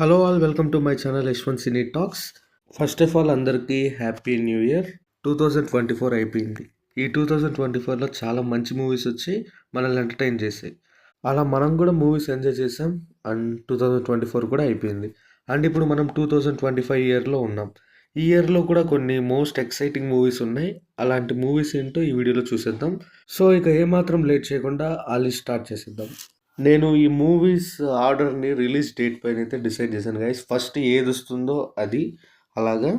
Hello all welcome to my channel Yashwant cine talks. First of all అందరికీ happy new year. 2024 అయిపోయింది. ఈ 2024లో చాలా మంచి మూవీస్ వచ్చి మనల్ని ఎంటర్టైన్ చేసాయి. అలా మనం కూడా మూవీస్ ఎంజాయ్ చేసాం. అండ్ 2024 కూడా అయిపోయింది. అండ్ ఇప్పుడు మనం 2025 ఇయర్లో ఉన్నాం. ఈ ఇయర్లో కూడా కొన్ని మోస్ట్ ఎక్సైటింగ్ మూవీస్ ఉన్నాయి. అలాంటి మూవీస్ ఏంటో ఈ వీడియోలో చూసేద్దాం. సో ఇక ఏమాత్రం లేట్ చేయకుండా ఆ లిస్ట్ స్టార్ట్ చేసేద్దాం. నేను ఈ మూవీస్ ఆర్డర్ని రిలీజ్ డేట్ పైన అయితే డిసైడ్ చేశాను గైస్. ఫస్ట్ ఏది వస్తుందో అది అలాగా.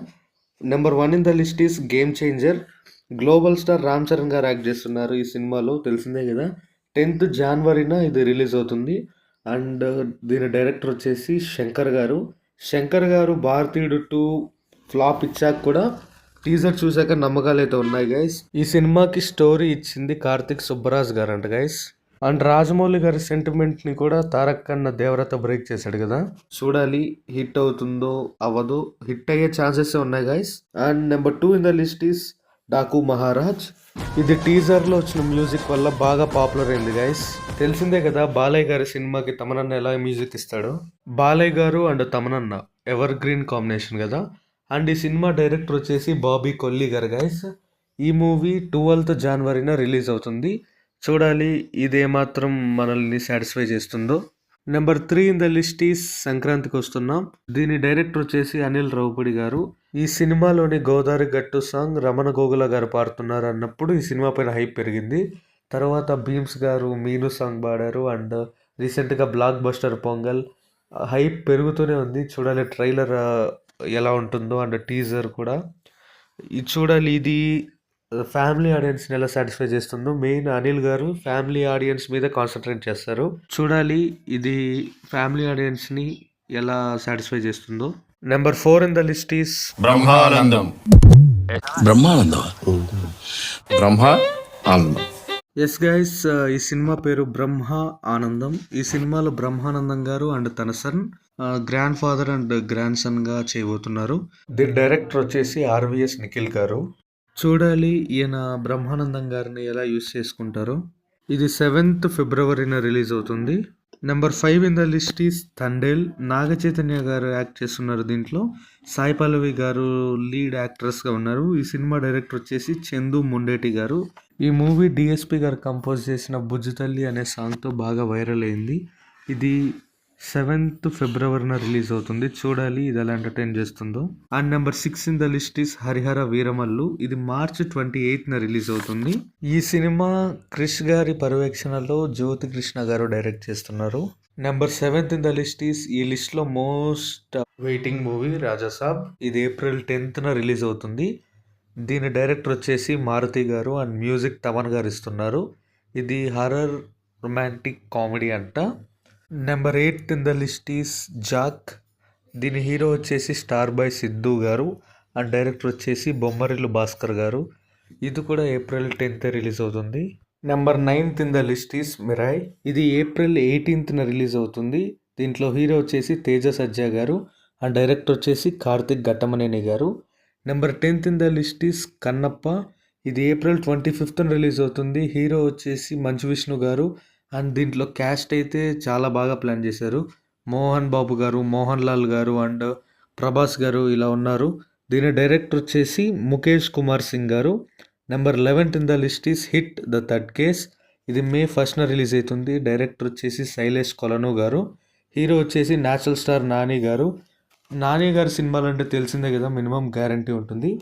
Number 1 in the list is game changer. Global star Ram Charan గారు యాక్ట్ చేస్తున్నారు ఈ సినిమాలో, తెలిసిందే కదా. 10th జనవరిన ఇది రిలీజ్ అవుతుంది. అండ్ దీని డైరెక్టర్ వచ్చేసి శంకర్ గారు భారతీయుడు 2 ఫ్లాప్ ఇచ్చాక కూడా టీజర్ చూసాక నమ్మకాలు అయితే ఉన్నాయి గైస్. ఈ సినిమాకి స్టోరీ ఇచ్చింది కార్తిక్ సుబ్బరాజ్ గారు అంట గైస్. అండ్ రాజమౌళి గారి సెంటిమెంట్ని కూడా తారక్ కన్నా దేవరత బ్రేక్ చేశాడు కదా. చూడాలి హిట్ అవుతుందో అవ్వదో. హిట్ అయ్యే ఛాన్సెస్ ఉన్నాయి guys. And number 2 in the list is Daaku Maharaj. ఇది టీజర్లో వచ్చిన మ్యూజిక్ వల్ల బాగా పాపులర్ అయింది గైస్. తెలిసిందే కదా బాలయ్య గారి సినిమాకి తమనన్న ఎలా మ్యూజిక్ ఇస్తాడో. బాలయ్య గారు అండ్ తమనన్న ఎవర్ గ్రీన్ కాంబినేషన్ కదా. అండ్ ఈ సినిమా డైరెక్టర్ వచ్చేసి బాబీ కొల్లి గారు గైస్. ఈ మూవీ 12th జనవరిన రిలీజ్ అవుతుంది. చూడాలి ఇదేమాత్రం మనల్ని సాటిస్ఫై చేస్తుందో. Number 3 in the list is సంక్రాంతికి వస్తున్నాం. దీని డైరెక్టర్ వచ్చేసి అనిల్ రావుపూడి గారు. ఈ సినిమాలోని గోదావరి గట్టు సాంగ్ రమణ గోగుల గారు పాడుతున్నారు అన్నప్పుడు ఈ సినిమా పైన హైప్ పెరిగింది. తర్వాత భీమ్స్ గారు మీను సాంగ్ పాడారు. అండ్ రీసెంట్గా బ్లాక్ బస్టర్ పొంగల్. హైప్ పెరుగుతూనే ఉంది. చూడాలి ట్రైలర్ ఎలా ఉంటుందో అండ్ టీజర్ కూడా. ఇది చూడాలి ఇది ఫ్యామిలీ ఆడియన్స్ని ఎలా సాటిస్ఫై చేస్తుందో. మెయిన్ అనిల్ గారు ఫ్యామిలీ ఆడియన్స్ మీద కాన్సన్ట్రేట్ చేస్తారు. చూడాలి ఇది ఫ్యామిలీ ఆడియన్స్ని ఎలా సాటిస్ఫై చేస్తుందో. Number 4 in the list is Brahmanandam. Yes guys, ఈ సినిమా పేరు బ్రహ్మ ఆనందం. ఈ సినిమాలో బ్రహ్మానందం గారు అండ్ తన son grandfather and grandson గా చేయబోతున్నారు. దీని డైరెక్టర్ వచ్చేసి ఆర్విఎస్ నిఖిల్ గారు. చూడాలి ఈయన బ్రహ్మానందం గారిని ఎలా యూస్ చేసుకుంటారో. ఇది 7th ఫిబ్రవరిన రిలీజ్ అవుతుంది. Number 5 in the list is Thandel. Naga Chaitanya గారు యాక్ట్ చేస్తున్నారు దీంట్లో. సాయి పల్లవి గారు లీడ్ యాక్ట్రెస్గా ఉన్నారు. ఈ సినిమా డైరెక్టర్ వచ్చేసి చందు ముండేటి గారు. ఈ మూవీ డిఎస్పి గారు కంపోజ్ చేసిన బుజ్జితల్లి అనే సాంగ్తో బాగా వైరల్ అయింది. ఇది 7th ఫిబ్రవరిన రిలీజ్ అవుతుంది. చూడాలి ఇది ఎలా ఎంటర్టైన్ చేస్తుందో. And number 6 in the list is Harihara Veeramallu. ఇది మార్చ్ 28న రిలీజ్ అవుతుంది. ఈ సినిమా క్రిష్ గారి పర్యవేక్షణలో జ్యోతి కృష్ణ గారు డైరెక్ట్ చేస్తున్నారు. Number 7th in the list is ఈ లిస్ట్ లో మోస్ట్ వెయిటింగ్ మూవీ రాజాసాబ్. ఇది ఏప్రిల్ 10th రిలీజ్ అవుతుంది. దీని డైరెక్టర్ వచ్చేసి మారుతి గారు అండ్ మ్యూజిక్ తమన్ గారు ఇస్తున్నారు. ఇది హర్రర్ రొమాంటిక్ కామెడీ అంట. Number 8 in the list is Jack. దీని హీరో వచ్చేసి స్టార్ బాయ్ సిద్ధు గారు అండ్ డైరెక్టర్ వచ్చేసి బొమ్మరిల్లు భాస్కర్ గారు. ఇది కూడా ఏప్రిల్ 10th రిలీజ్ అవుతుంది. Number 9 in the list is Mirai. ఇది ఏప్రిల్ 18th రిలీజ్ అవుతుంది. దీంట్లో హీరో వచ్చేసి తేజ సజ్జా గారు అండ్ డైరెక్టర్ వచ్చేసి కార్తిక్ ఘట్టమనేని గారు. Number 10th in the list is Kannappa. ఇది ఏప్రిల్ 25th రిలీజ్ అవుతుంది. హీరో వచ్చేసి మంచు విష్ణు గారు అండ్ దీంట్లో క్యాస్ట్ అయితే చాలా బాగా ప్లాన్ చేశారు. మోహన్ బాబు గారు, మోహన్ లాల్ గారు అండ్ ప్రభాస్ గారు ఇలా ఉన్నారు. దీని డైరెక్టర్ వచ్చేసి ముఖేష్ కుమార్ సింగ్ గారు. Number 11 in the list is hit the third case. ఇది మే 1st రిలీజ్ అవుతుంది. డైరెక్టర్ వచ్చేసి శైలేష్ కొలను గారు. హీరో వచ్చేసి నేచురల్ స్టార్ నాని గారు. నాని గారి సినిమాలు అంటే తెలిసిందే కదా, మినిమం గ్యారంటీ ఉంటుంది.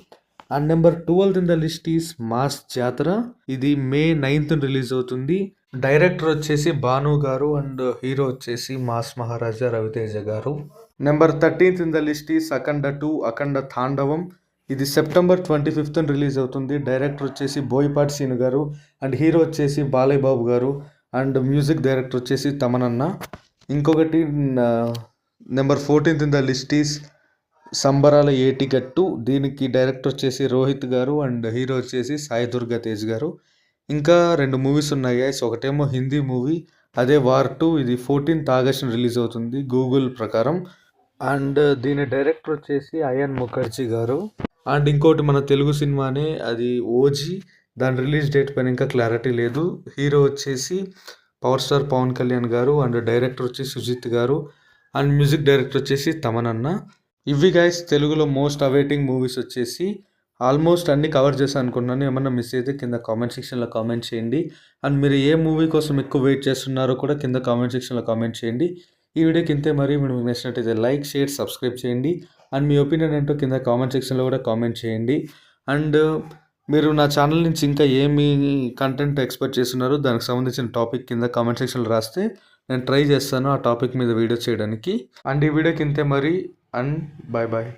And number 12 in the list is mass జాతర. ఇది మే 9th రిలీజ్ అవుతుంది. డైరెక్టర్ వచ్చేసి భాను గారు అండ్ హీరో వచ్చేసి మాస్ మహారాజా రవితేజ గారు. Number 13th in the list is Akhanda 2 Akhanda Thandavam. ఇది సెప్టెంబర్ 25th రిలీజ్ అవుతుంది. డైరెక్టర్ వచ్చేసి బోయపాటి సీను గారు అండ్ హీరో వచ్చేసి బాలయ్య బాబు గారు అండ్ మ్యూజిక్ డైరెక్టర్ వచ్చేసి తమనన్న. ఇంకొకటి number 14th in the list is సంబరాల ఏటిగట్టు. దీనికి డైరెక్టర్ వచ్చేసి రోహిత్ గారు అండ్ హీరో వచ్చేసి సాయి దుర్గా తేజ్ గారు. ఇంకా 2 మూవీస్ ఉన్నాయి గైస్. ఒకటేమో హిందీ మూవీ, అదే వార్ 2. ఇది 14th ఆగస్ట్ రిలీజ్ అవుతుంది గూగుల్ ప్రకారం. అండ్ దీని డైరెక్టర్ వచ్చేసి అయాన్ ముఖర్జీ గారు. అండ్ ఇంకోటి మన తెలుగు సినిమానే, అది ఓజీ. దాని రిలీజ్ డేట్ పైన ఇంకా క్లారిటీ లేదు. హీరో వచ్చేసి పవర్ స్టార్ పవన్ కళ్యాణ్ గారు అండ్ డైరెక్టర్ వచ్చి సుజిత్ గారు. అండ్ మ్యూజిక్ డైరెక్టర్ వచ్చేసి తమనన్న. ఇవి గైస్ తెలుగులో మోస్ట్ అవైటింగ్ మూవీస్ వచ్చేసి. ఆల్మోస్ట్ అన్ని కవర్ చేశాను అనుకున్నాను. ఏమన్నా మిస్ అయితే కింద కామెంట్ సెక్షన్లో కామెంట్ చేయండి. అండ్ మీరు ఏ మూవీ కోసం ఎక్కువ వెయిట్ చేస్తున్నారో కూడా కింద కామెంట్ సెక్షన్లో కామెంట్ చేయండి. ఈ వీడియోకి ఇంతే. మరి మీకు నచ్చినట్టయితే లైక్, షేర్, సబ్స్క్రైబ్ చేయండి. అండ్ మీ ఒపీనియన్ ఏంటో కింద కామెంట్ సెక్షన్లో కూడా కామెంట్ చేయండి. అండ్ మీరు నా ఛానల్ నుంచి ఇంకా ఏమి కంటెంట్ ఎక్స్పెక్ట్ చేస్తున్నారో దానికి సంబంధించిన టాపిక్ కింద కామెంట్ సెక్షన్లో రాస్తే నేను ట్రై చేస్తాను ఆ టాపిక్ మీద వీడియో చేయడానికి. అండ్ ఈ వీడియోకి ఇంతే మరి. And bye bye.